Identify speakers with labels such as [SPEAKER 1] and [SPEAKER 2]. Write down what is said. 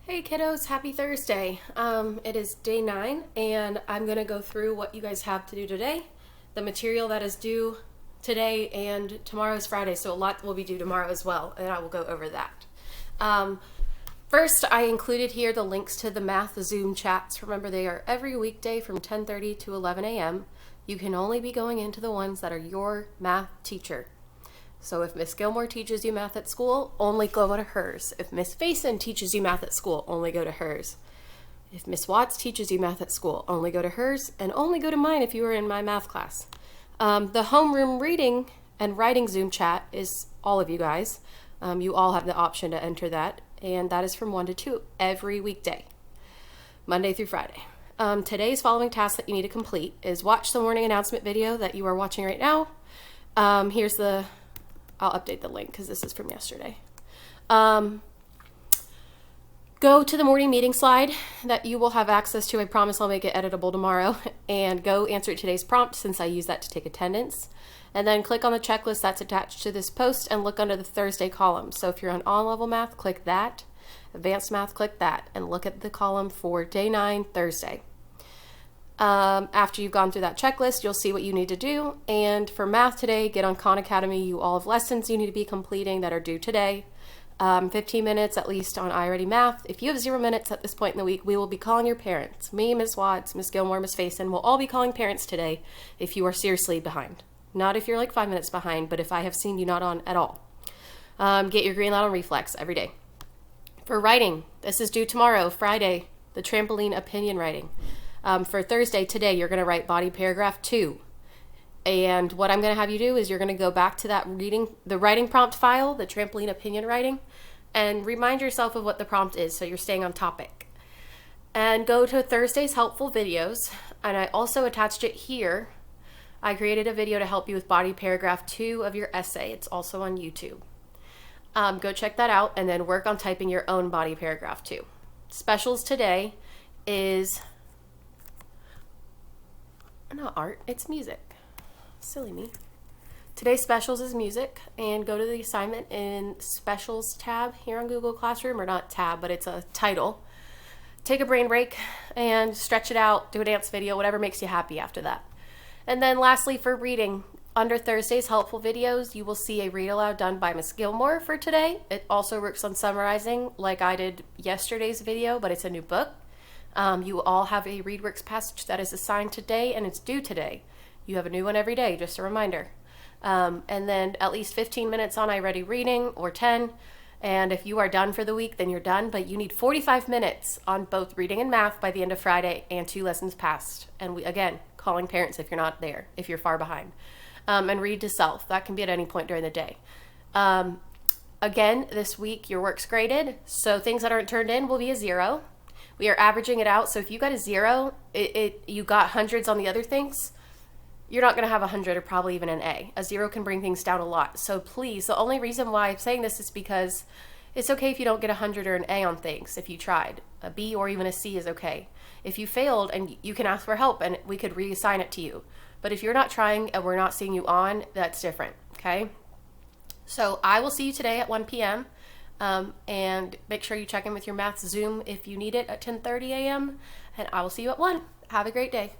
[SPEAKER 1] Hey kiddos, happy Thursday. It is day 9 and I'm going to go through what you guys have to do today, the material that is due today, and tomorrow is Friday, so a lot will be due tomorrow as well, and I will go over that. First, I included here the links to the math Zoom chats. Remember, they are every weekday from 10:30 to 11 a.m. You can only be going into the ones that are your math teacher. So if Miss Gilmore teaches you math at school, only go to hers. If Miss Faison teaches you math at school, only go to hers. If Miss Watts teaches you math at school, only go to hers, and only go to mine if you were in my math class. The homeroom reading and writing Zoom chat is all of you guys. You all have the option to enter that, and that is from 1 to 2 every weekday, Monday through Friday. Today's following task that you need to complete is watch the morning announcement video that you are watching right now. I'll update the link because this is from yesterday. Go to the morning meeting slide that you will have access to. I promise I'll make it editable tomorrow. And go answer today's prompt since I use that to take attendance. And then click on the checklist that's attached to this post and look under the Thursday column. So if you're on on-level math, click that. Advanced math, click that. And look at the column for day 9, Thursday. After you've gone through that checklist, you'll see what you need to do. And for math today, get on Khan Academy. You all have lessons you need to be completing that are due today. 15 minutes at least on I Already Math. If you have 0 minutes at this point in the week, we will be calling your parents. Me, Miss Watts, Miss Gilmore, Miss Faison will all be calling parents today if you are seriously behind. Not if you're like 5 minutes behind, but if I have seen you not on at all. Get your green light on reflex every day. For writing, this is due tomorrow, Friday, the trampoline opinion writing. For Thursday, today, you're going to write body paragraph 2. And what I'm going to have you do is you're going to go back to that the writing prompt file, the trampoline opinion writing, and remind yourself of what the prompt is so you're staying on topic. And go to Thursday's helpful videos. And I also attached it here. I created a video to help you with body paragraph 2 of your essay. It's also on YouTube. Go check that out and then work on typing your own body paragraph 2. Specials today is not art, it's music. Silly me. Today's specials is music, and go to the assignment in specials tab here on Google Classroom, or not tab, but it's a title. Take a brain break and stretch it out, do a dance video, whatever makes you happy after that. And then lastly, for reading, under Thursday's helpful videos, you will see a read aloud done by Miss Gilmore for today. It also works on summarizing like I did yesterday's video, but it's a new book. You all have a ReadWorks passage that is assigned today and it's due today. You have a new one every day, just a reminder. And then at least 15 minutes on I Ready Reading, or 10. And if you are done for the week, then you're done. But you need 45 minutes on both reading and math by the end of Friday, and 2 lessons passed. And again, calling parents if you're not there, if you're far behind. And read to self. That can be at any point during the day. Again, this week your work's graded, so things that aren't turned in will be a 0. We are averaging it out, so if you got a 0, you got hundreds on the other things, you're not going to have 100 or probably even an A. A 0 can bring things down a lot. So please, the only reason why I'm saying this is because it's okay if you don't get 100 or an A on things if you tried. A B or even a C is okay. If you failed, and you can ask for help and we could reassign it to you. But if you're not trying and we're not seeing you on, that's different, okay? So I will see you today at 1 p.m. And make sure you check in with your math Zoom if you need it at 10:30 a.m. And I will see you at 1. Have a great day.